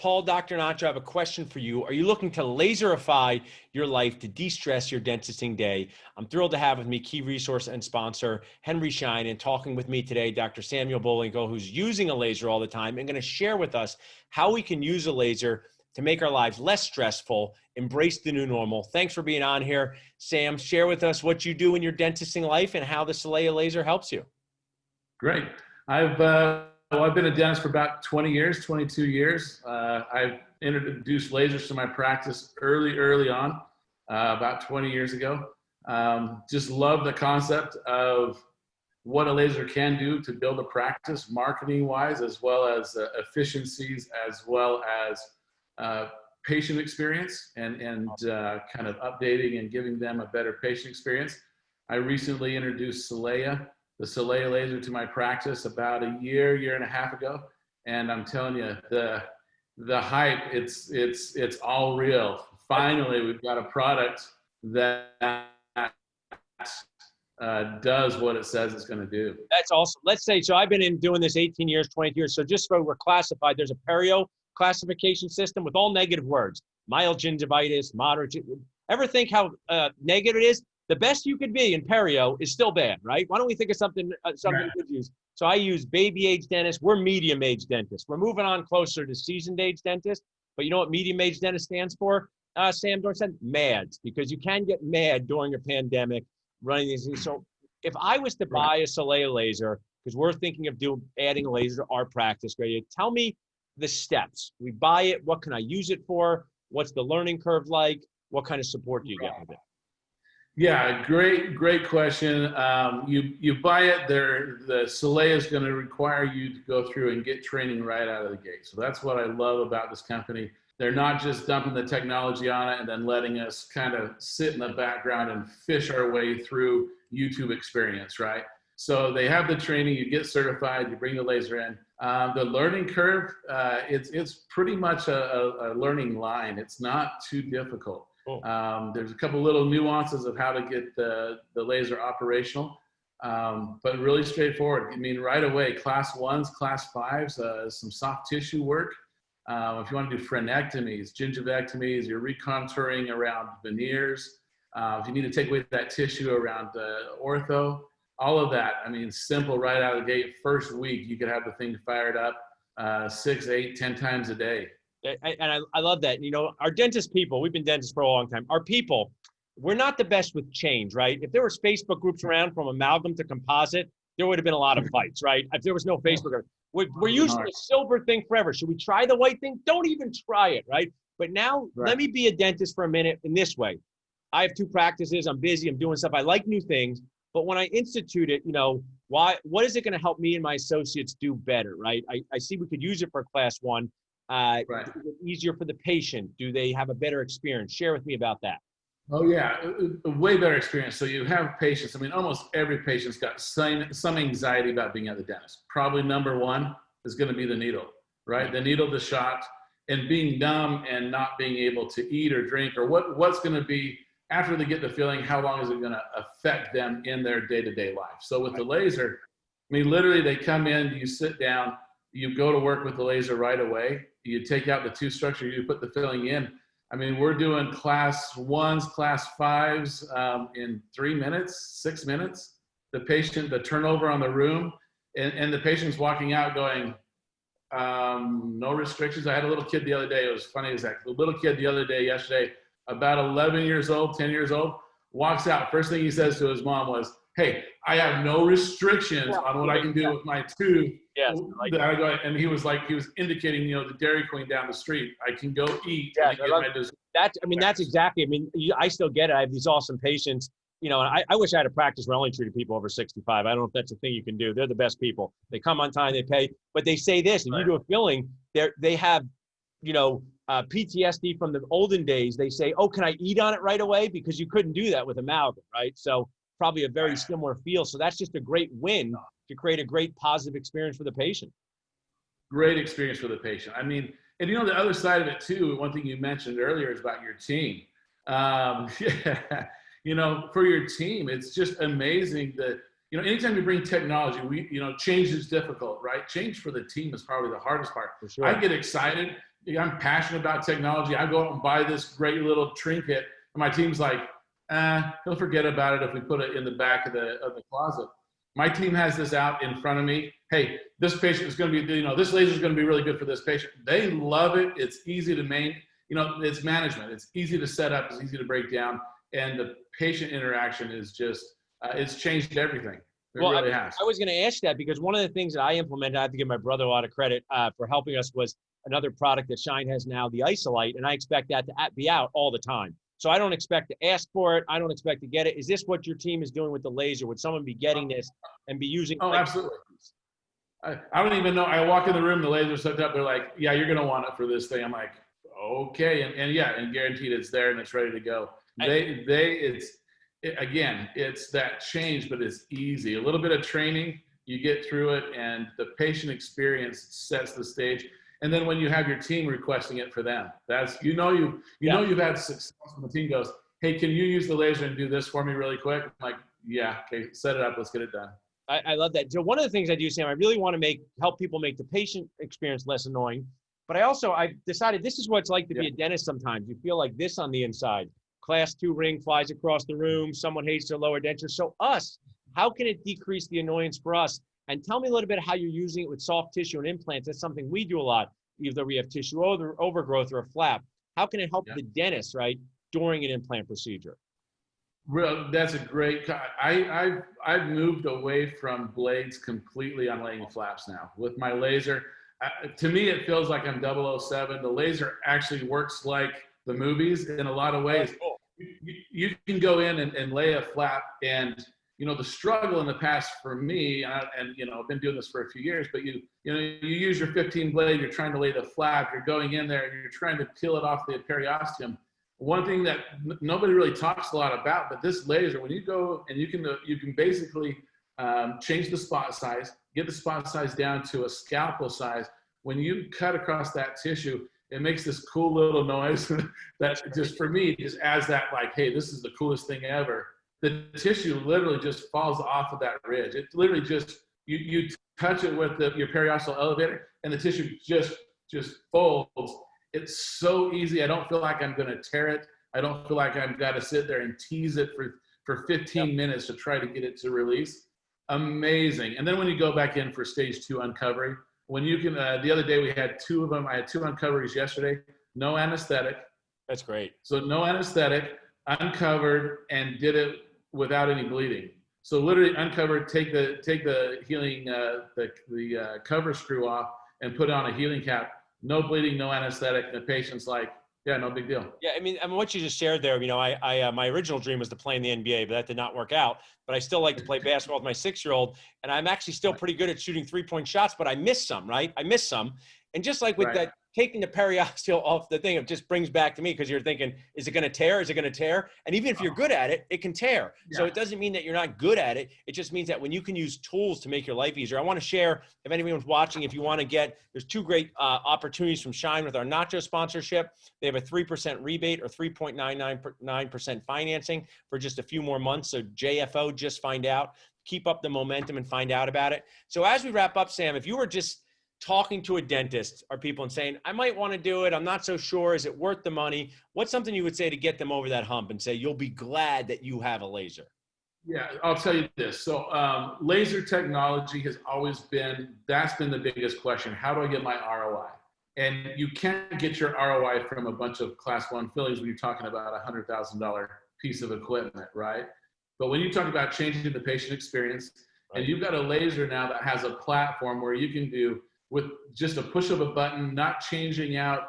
Paul, Dr. Nacho. I have a question for you. Are you looking to laserify your life to de-stress your dentisting day? I'm thrilled to have with me key resource and sponsor, Henry Schein, and talking with me today, Dr. Samuel Bollwinkel, who's using a laser all the time and going to share with us how we can use a laser to make our lives less stressful, embrace the new normal. Thanks for being on here. Sam, share with us what you do in your dentisting life and how the Solea Laser helps you. Great. I've been a dentist for about 20 years, 22 years. I've introduced lasers to my practice early on, about 20 years ago. Just love the concept of what a laser can do to build a practice marketing-wise, as well as efficiencies, as well as patient experience and kind of updating and giving them a better patient experience. I recently introduced the Solea Laser to my practice about a year and a half ago. And I'm telling you, the hype, it's all real. Finally, we've got a product that does what it says it's going to do. That's awesome. Let's say, so I've been doing this 18 years, 20 years. So just so we're classified, there's a perio classification system with all negative words. Mild gingivitis, moderate. Ever think how negative it is? The best you could be in perio is still bad, right? Why don't we think of something right. Good to use? So I use baby age dentists. We're medium age dentists. We're moving on closer to seasoned age dentists. But you know what medium age dentist stands for? Sam Dorset, MADS, because you can get mad during a pandemic running these things. So if I was to buy a Solea laser, because we're thinking of adding a laser to our practice, right? Tell me the steps. We buy it. What can I use it for? What's the learning curve like? What kind of support do you get with it? Yeah, great question. You buy it, the Solea is going to require you to go through and get training right out of the gate. So that's what I love about this company. They're not just dumping the technology on it and then letting us kind of sit in the background and fish our way through YouTube experience, right? So they have the training, you get certified, you bring the laser in. The learning curve, it's pretty much a learning line. It's not too difficult. There's a couple little nuances of how to get the laser operational, but really straightforward. I mean, right away, class 1s, class 5s, some soft tissue work. If you want to do frenectomies, gingivectomies, you're recontouring around veneers. If you need to take away that tissue around ortho, all of that. I mean, simple right out of the gate. First week, you could have the thing fired up 6, 8, 10 times a day. And I love that. You know, our dentist people, we've been dentists for a long time. Our people, we're not the best with change, right? If there were Facebook groups around from amalgam to composite, there would have been a lot of fights, right? If there was no Facebook, we're using the silver thing forever. Should we try the white thing? Don't even try it, right? But now, let me be a dentist for a minute in this way. I have 2 practices. I'm busy. I'm doing stuff. I like new things. But when I institute it, you know, what is it going to help me and my associates do better, right? I see we could use it for class 1. Is it easier for the patient? Do they have a better experience? Share with me about that. Oh yeah, a way better experience. So you have patients, I mean, almost every patient's got some anxiety about being at the dentist. Probably number 1 is going to be the needle, right? The needle, the shot, and being numb and not being able to eat or drink, or what's going to be, after they get the feeling, how long is it going to affect them in their day-to-day life? So with the laser, I mean, literally they come in, you sit down, you go to work with the laser right away. You take out the 2 structure, you put the filling in. I mean, we're doing class 1s, class 5s in 3 minutes, 6 minutes. The turnover on the room, and the patient's walking out going, no restrictions. I had a little kid the other day. It was funny as heck. The little kid yesterday, about 11 years old, 10 years old, walks out. First thing he says to his mom was, "Hey, I have no restrictions on what I can do with my tooth." Yes, and he was indicating, you know, the Dairy Queen down the street. I can go eat. Yeah, that's exactly. I mean, I still get it. I have these awesome patients, you know, and I wish I had a practice where I only treated people over 65. I don't know if that's a thing you can do. They're the best people. They come on time, they pay, but they say this, and you do a filling, they have, you know, PTSD from the olden days. They say, oh, can I eat on it right away? Because you couldn't do that with amalgam, right? So probably a very similar feel. So that's just a great win to create a great positive experience for the patient. Great experience for the patient. I mean, and you know, the other side of it too, one thing you mentioned earlier is about your team. You know, for your team, it's just amazing that, you know, anytime you bring technology, change is difficult, right? Change for the team is probably the hardest part. For sure. I get excited I'm passionate about technology. I go out and buy this great little trinket, and my team's like, he'll forget about it if we put it in the back of the closet. My team has this out in front of me. Hey, this patient is going to be, this laser is going to be really good for this patient. They love it. It's easy to make. It's management. It's easy to set up. It's easy to break down. And the patient interaction is just, it's changed everything. It really has. I was going to ask that because one of the things that I implemented, I have to give my brother a lot of credit for helping us, was another product that Shine has now, the Isolite, and I expect that to be out all the time. So I don't expect to ask for it. I don't expect to get it. Is this what your team is doing with the laser? Would someone be getting this and be using? Oh, absolutely. I don't even know. I walk in the room, the laser's hooked up. They're like, yeah, you're going to want it for this thing. I'm like, okay. And guaranteed it's there and it's ready to go. It's that change, but it's easy. A little bit of training, you get through it, and the patient experience sets the stage. And then when you have your team requesting it for them, that's, you've had success when the team goes, hey, can you use the laser and do this for me really quick? I'm like, yeah, okay, set it up, let's get it done. I love that. So one of the things I do, Sam, I really want to help people make the patient experience less annoying. But I've decided this is what it's like to be a dentist sometimes. You feel like this on the inside. Class 2 ring flies across the room. Someone hates their lower denture. So how can it decrease the annoyance for us? And tell me a little bit how you're using it with soft tissue and implants. That's something we do a lot. Either we have tissue overgrowth or a flap. How can it help the dentist, right, during an implant procedure? That's a great. I've moved away from blades completely on laying flaps now with my laser. To me, it feels like I'm 007. The laser actually works like the movies in a lot of ways. Cool. You can go in and lay a flap, and the struggle in the past for me, and I've been doing this for a few years, but you use your 15 blade, you're trying to lay the flap, you're going in there, and you're trying to peel it off the periosteum. One thing that nobody really talks a lot about, but this laser, when you go and you can basically change the spot size, get the spot size down to a scalpel size. When you cut across that tissue, it makes this cool little noise that just, for me, just adds that, like, hey, this is the coolest thing ever. The tissue literally just falls off of that ridge. It literally just, you touch it with your periosteal elevator, and the tissue just folds. It's so easy. I don't feel like I'm going to tear it. I don't feel like I've got to sit there and tease it for 15 minutes to try to get it to release. Amazing. And then when you go back in for stage 2 uncovering, when you can, the other day we had 2 of them. I had 2 uncoveries yesterday, no anesthetic. That's great. So no anesthetic, uncovered, and did it without any bleeding. So literally uncovered, take the healing, the cover screw off and put on a healing cap. No bleeding, no anesthetic. The patient's like, yeah, no big deal. Yeah, I mean, what you just shared there, my original dream was to play in the NBA, but that did not work out. But I still like to play basketball with my 6-year-old, and I'm actually still pretty good at shooting 3-point shots, but I miss some, right? I miss some. And just like with that, taking the periosteal off the thing, it just brings back to me, because you're thinking, is it going to tear? Is it going to tear? And even if you're good at it, it can tear. Yeah. So it doesn't mean that you're not good at it. It just means that when you can use tools to make your life easier. I want to share, if anyone's watching, if you want to there's 2 great opportunities from Shine with our Nacho sponsorship. They have a 3% rebate or 3.99% financing for just a few more months. So JFO, just find out. Keep up the momentum and find out about it. So as we wrap up, Sam, if you were just talking to a dentist or people and saying, I might want to do it, I'm not so sure, is it worth the money? What's something you would say to get them over that hump and say, you'll be glad that you have a laser? Yeah, I'll tell you this. So laser technology has always been, that's been the biggest question. How do I get my ROI? And you can't get your ROI from a bunch of class 1 fillings when you're talking about a $100,000 piece of equipment, right? But when you talk about changing the patient experience, and you've got a laser now that has a platform where you can do, with just a push of a button, not changing out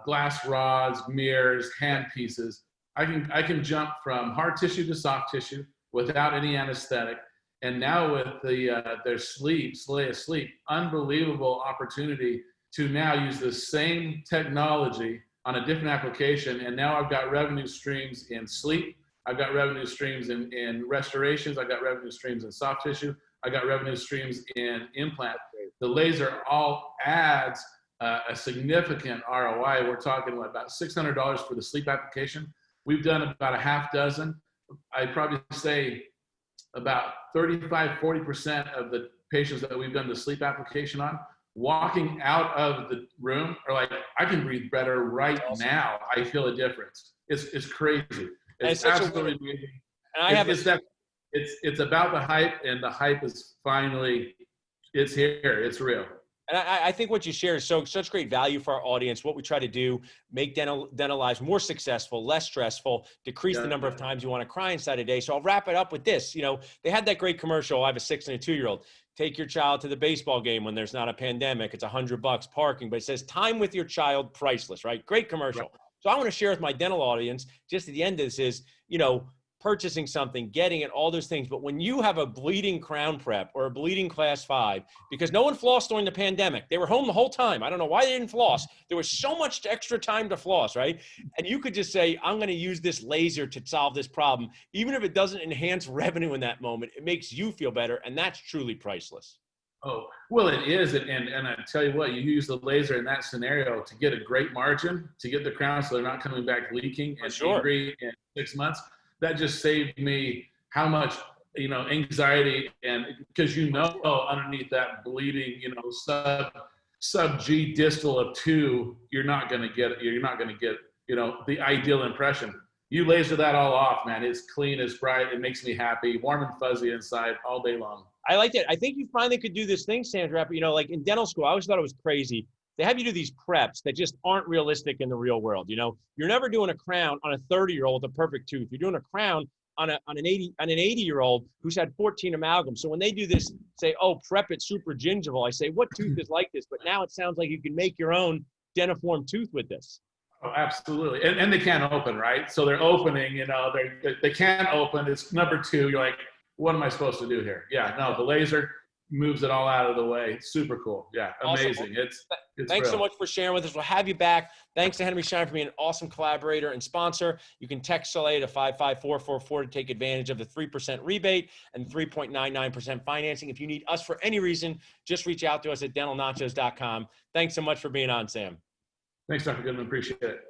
glass rods, mirrors, hand pieces. I can jump from hard tissue to soft tissue without any anesthetic. And now with their Solea Sleep, unbelievable opportunity to now use the same technology on a different application. And now I've got revenue streams in sleep. I've got revenue streams in restorations. I've got revenue streams in soft tissue. I got revenue streams in implant. The laser all adds a significant ROI. We're talking about $600 for the sleep application. We've done about a half dozen. I'd probably say about 35–40% of the patients that we've done the sleep application on walking out of the room are like, I can breathe better right Awesome. now. I feel a difference. It's crazy. And It's such a absolutely amazing. and I have It's about the hype, and the hype is finally, it's here. It's real. and I think what you share is such great value for our audience. What we try to do, make dental lives more successful, less stressful, decrease the number of times you want to cry inside a day. So I'll wrap it up with this. You know, they had that great commercial. I have a 6 and a 2-year-old. Take your child to the baseball game when there's not a pandemic. It's $100 parking, but it says time with your child priceless, right? Great commercial. Right. So I want to share with my dental audience, just at the end of this is, you know, purchasing something, getting it, all those things. But when you have a bleeding crown prep or a bleeding class 5, because no one flossed during the pandemic, they were home the whole time. I don't know why they didn't floss. There was so much extra time to floss, right? And you could just say, I'm going to use this laser to solve this problem. Even if it doesn't enhance revenue in that moment, it makes you feel better. And that's truly priceless. Oh, well, it is. And I tell you what, you use the laser in that scenario to get a great margin, to get the crown so they're not coming back leaking and angry in 6 months. That just saved me how much, anxiety, and because underneath that bleeding, sub G distal of 2, you're not going to get the ideal impression. You laser that all off, man. It's clean, it's bright, it makes me happy, warm and fuzzy inside all day long. I like it. I think you finally could do this thing, Sandra, like in dental school, I always thought it was crazy. They have you do these preps that just aren't realistic in the real world. You're never doing a crown on a 30-year-old with a perfect tooth. You're doing a crown on an 80-year-old who's had 14 amalgams. So when they do this, say, oh, prep it super gingival, I say, what tooth is like this? But now it sounds like you can make your own dentiform tooth with this. Oh, absolutely. And they can't open, right? So they're opening, they can't open. It's number 2. You're like, what am I supposed to do here? Yeah, no, the laser moves it all out of the way. Super cool. Yeah, amazing. Awesome. It's Thanks real. so much for sharing with us. We'll have you back. Thanks to Henry Schein for being an awesome collaborator and sponsor. You can text Solea to 55444 to take advantage of the 3% rebate and 3.99% financing. If you need us for any reason, just reach out to us at dentalnachos.com. Thanks so much for being on, Sam. Thanks, Dr. Goodman. Appreciate it.